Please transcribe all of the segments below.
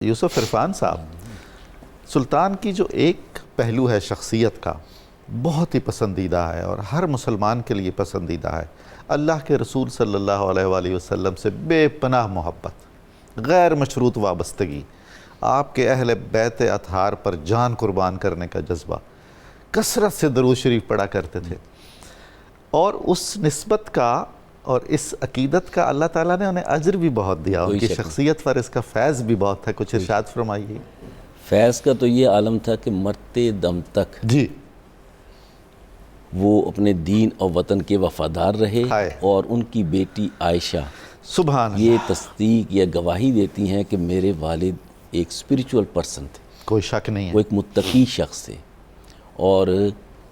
یوسف عرفان صاحب، سلطان کی جو ایک پہلو ہے شخصیت کا بہت ہی پسندیدہ ہے اور ہر مسلمان کے لیے پسندیدہ ہے۔ اللہ کے رسول صلی اللہ علیہ وآلہ وسلم سے بے پناہ محبت، غیر مشروط وابستگی، آپ کے اہل بیت اطہار پر جان قربان کرنے کا جذبہ، کثرت سے درود شریف پڑھا کرتے تھے، اور اس نسبت کا اور اس عقیدت کا اللہ تعالیٰ نے انہیں اجر بھی بہت دیا، ان کی شخصیت پر اس کا فیض بھی بہت ہے۔ کچھ ارشاد فرمائیے۔ فیض کا تو یہ عالم تھا کہ مرتے دم تک جی وہ اپنے دین اور وطن کے وفادار رہے، اور ان کی بیٹی عائشہ سبحان اللہ یہ تصدیق یا گواہی دیتی ہیں کہ میرے والد ایک اسپریچول پرسن تھے، کوئی شک نہیں ہے، وہ ایک متقی شخص تھے، اور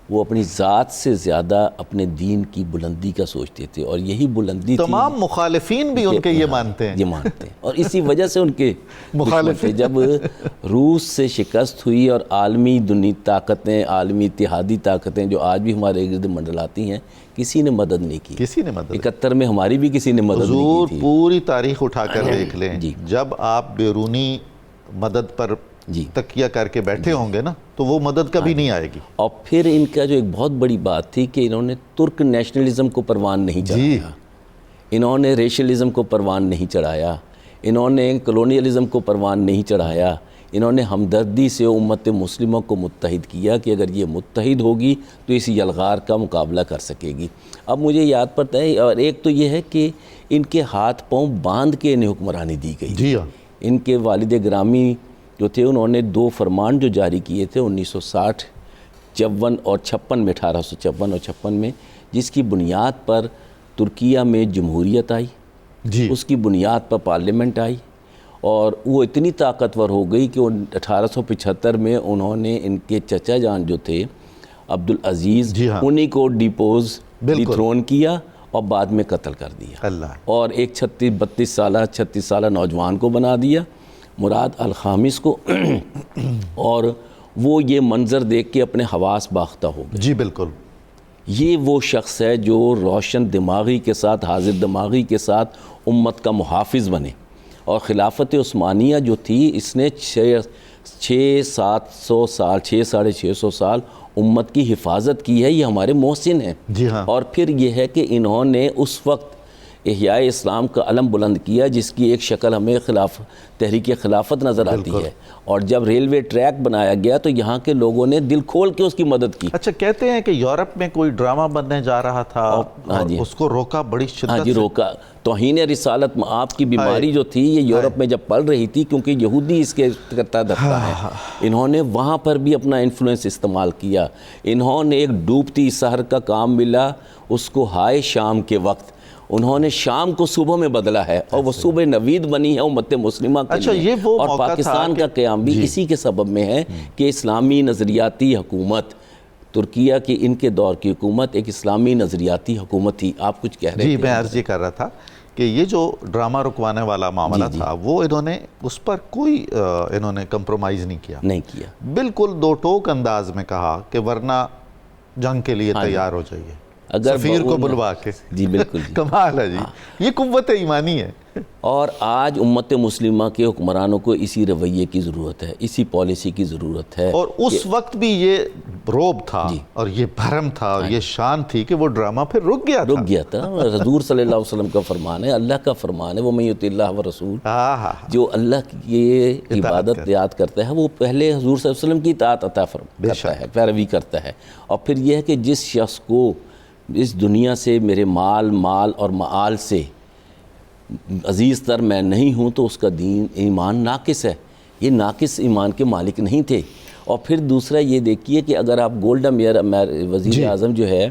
وہ اپنی ذات سے زیادہ اپنے دین کی بلندی کا سوچتے تھے، اور یہی بلندی تھی۔ تمام مخالفین بھی ان کے یہ مانتے ہیں، یہ مانتے ہیں، اور اسی وجہ سے ان کے مخالفین جب روس سے شکست ہوئی اور عالمی طاقتیں، عالمی اتحادی طاقتیں جو آج بھی ہمارے گرد منڈلاتی ہیں، کسی نے مدد نہیں کی۔ کسی نے مدد 71 میں ہماری بھی کسی نے مدد نہیں کی تھی۔ پوری تاریخ اٹھا کر دیکھ لیں، جب آپ بیرونی مدد پر تکیہ کر کے بیٹھے ہوں گے نا تو وہ مدد کبھی نہیں آئے گی۔ اور پھر ان کا جو ایک بہت بڑی بات تھی کہ انہوں نے ترک نیشنلزم کو پروان نہیں چڑھایا، انہوں نے ریشلزم کو پروان نہیں چڑھایا، انہوں نے کلونیلزم کو پروان نہیں چڑھایا، انہوں نے ہمدردی سے امت مسلموں کو متحد کیا کہ اگر یہ متحد ہوگی تو اس یلغار کا مقابلہ کر سکے گی۔ اب مجھے یاد پڑتا ہے، اور ایک تو یہ ہے کہ ان کے ہاتھ پاؤں باندھ کے انہیں حکمرانی دی گئی۔ جی ہاں، ان کے والد گرامی جو تھے انہوں نے 2 فرمان جو جاری کیے تھے 1960 54 اور 56 میں، 1854 اور 56 میں، جس کی بنیاد پر ترکیہ میں جمہوریت آئی، اس کی بنیاد پر پارلیمنٹ آئی، اور وہ اتنی طاقتور ہو گئی کہ 1875 میں انہوں نے ان کے چچا جان جو تھے عبدالعزیز، انہی کو ڈیتھرون کیا اور بعد میں قتل کر دیا، اور ایک 36 سالہ نوجوان کو بنا دیا، مراد الخامس کو، اور وہ یہ منظر دیکھ کے اپنے حواس باختہ ہو گئے۔ جی بالکل، یہ وہ شخص ہے جو روشن دماغی کے ساتھ، حاضر دماغی کے ساتھ امت کا محافظ بنے، اور خلافت عثمانیہ جو تھی اس نے 600 سال امت کی حفاظت کی ہے، یہ ہمارے محسن ہیں۔ جی ہاں، اور پھر یہ ہے کہ انہوں نے اس وقت احیاء اسلام کا علم بلند کیا جس کی ایک شکل ہمیں تحریک خلافت نظر آتی ہے، اور جب ریلوے ٹریک بنایا گیا تو یہاں کے لوگوں نے دل کھول کے اس کی مدد کی۔ اچھا، کہتے ہیں کہ یورپ میں کوئی ڈرامہ بننے جا رہا تھا اور اس کو روکا بڑی شدت سے۔ روکا۔ توہین رسالت آپ کی بیماری جو تھی یہ یورپ میں جب پل رہی تھی، کیونکہ یہودی اس کے کرتا دھرتا ہے، انہوں نے وہاں پر بھی اپنا انفلوئنس استعمال کیا۔ انہوں نے ایک ڈوبتی سحر کا کام ملا، اس کو ہائے شام کے وقت انہوں نے شام کو صبح میں بدلا ہے، اور وہ صبح نوید بنی ہے امت مسلمہ کے لیے۔ اور پاکستان کا قیام بھی اسی کے سبب میں ہے کہ اسلامی نظریاتی حکومت، ترکیہ کی ان کے دور کی حکومت ایک اسلامی نظریاتی حکومت تھی۔ آپ کچھ کہہ رہے تھے؟ جی، میں عرض یہ کر رہا تھا کہ یہ جو ڈرامہ رکوانے والا معاملہ تھا وہ انہوں نے اس پر کوئی کمپرومائز نہیں کیا، بالکل دو ٹوک انداز میں کہا کہ ورنہ جنگ کے لیے تیار ہو جائیے، سفیر کو بلوا کے۔ جی بالکل، کمال ہے جی، یہ قوت ایمانی ہے۔ اور آج امت مسلمہ کے حکمرانوں کو اسی رویے کی ضرورت ہے، اسی پالیسی کی ضرورت ہے۔ اور اس وقت بھی یہ رعب تھا اور یہ بھرم تھا اور یہ شان تھی کہ وہ ڈرامہ پھر رک گیا تھا۔ حضور صلی اللہ علیہ وسلم کا فرمان ہے، اللہ کا فرمان ہے، وہ من یطع اللہ ورسول، جو اللہ کی عبادت یاد کرتا ہے وہ پہلے حضور صلی اللہ علیہ وسلم کی اطاعت عطا کرتا ہے، پیروی کرتا ہے۔ اور پھر یہ ہے کہ جس شخص کو اس دنیا سے میرے مال اور معال سے عزیز تر میں نہیں ہوں تو اس کا دین ایمان ناقص ہے، یہ ناقص ایمان کے مالک نہیں تھے۔ اور پھر دوسرا یہ دیکھیے کہ اگر آپ گولڈا میئر وزیر اعظم جو ہے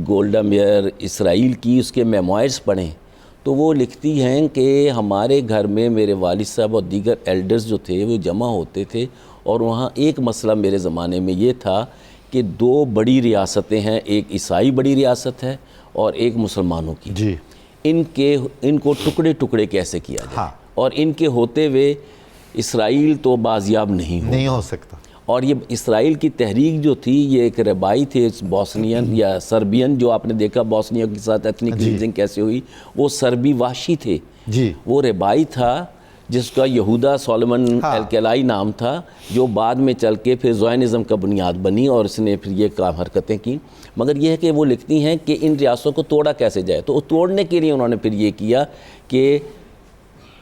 گولڈا میئر اسرائیل کی، اس کے میموائرز پڑھیں تو وہ لکھتی ہیں کہ ہمارے گھر میں میرے والد صاحب اور دیگر ایلڈرز جو تھے وہ جمع ہوتے تھے، اور وہاں ایک مسئلہ میرے زمانے میں یہ تھا کہ 2 بڑی ریاستیں ہیں، ایک عیسائی بڑی ریاست ہے اور ایک مسلمانوں کی، ان کو ٹکڑے ٹکڑے کیسے کیا جائے، اور ان کے ہوتے ہوئے اسرائیل تو بازیاب نہیں ہو سکتا۔ اور یہ اسرائیل کی تحریک جو تھی یہ ایک ربائی تھے، بوسنین یا سربین، جو آپ نے دیکھا بوسنیا کے ساتھ ایتھنک کلینزنگ کیسے ہوئی، وہ سربی وحشی تھے، وہ ربائی تھا جس کا یہودا سولمن الکلائی نام تھا، جو بعد میں چل کے پھر زائنزم کا بنیاد بنی اور اس نے پھر یہ کام حرکتیں کی. مگر یہ ہے کہ وہ لکھتی ہیں کہ ان ریاستوں کو توڑا کیسے جائے. تو توڑنے کے لیے انہوں نے پھر یہ کیا کہ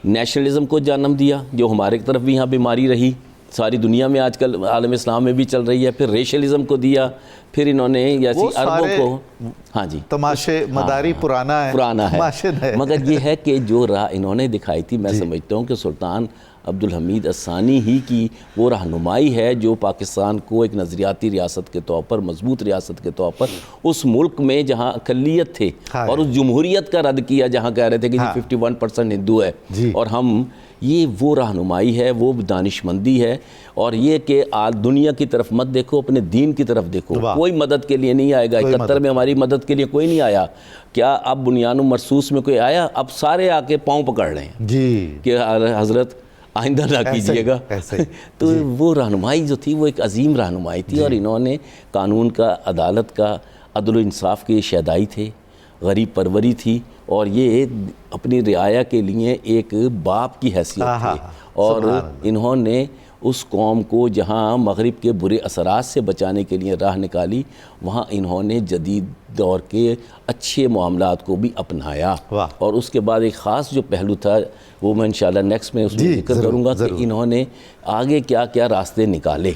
نیشنلزم کو جنم دیا، جو ہمارے طرف بھی یہاں بیماری رہی، ساری دنیا میں آج کل عالم اسلام میں بھی چل رہی ہے. پھر ریشلزم کو دیا، پھر انہوں نے ایسی عربوں کو، ہاں جی تماشے مداری پرانا ہے مگر یہ ہے کہ جو راہ انہوں نے دکھائی تھی، میں سمجھتا ہوں کہ سلطان عبدالحمید الثانی ہی کی وہ رہنمائی ہے جو پاکستان کو ایک نظریاتی ریاست کے طور پر، مضبوط ریاست کے طور پر، اس ملک میں جہاں اقلیت تھے اور اس جمہوریت کا رد کیا جہاں کہہ رہے تھے کہ 51% ہندو ہے اور ہم، یہ وہ رہنمائی ہے، وہ دانشمندی ہے. اور یہ کہ دنیا کی طرف مت دیکھو، اپنے دین کی طرف دیکھو. کوئی مدد کے لیے نہیں آئے گا. 71 میں ہماری مدد کے لیے کوئی نہیں آیا. کیا اب بنیان و مرصوص میں کوئی آیا؟ اب سارے آ کے پاؤں پکڑ رہے ہیں کہ حضرت آئندہ نہ کیجئے گا. تو وہ رہنمائی جو تھی وہ ایک عظیم رہنمائی تھی. اور انہوں نے قانون کا، عدالت کا، عدل و انصاف کے شہدائی تھے، غریب پروری تھی، اور یہ اپنی رعایا کے لیے ایک باپ کی حیثیت تھی. اور انہوں نے اس قوم کو جہاں مغرب کے برے اثرات سے بچانے کے لیے راہ نکالی، وہاں انہوں نے جدید دور کے اچھے معاملات کو بھی اپنایا. اور اس کے بعد ایک خاص جو پہلو تھا وہ میں انشاءاللہ نیکسٹ میں اس میں ذکر کروں گا کہ انہوں نے آگے کیا کیا راستے نکالے.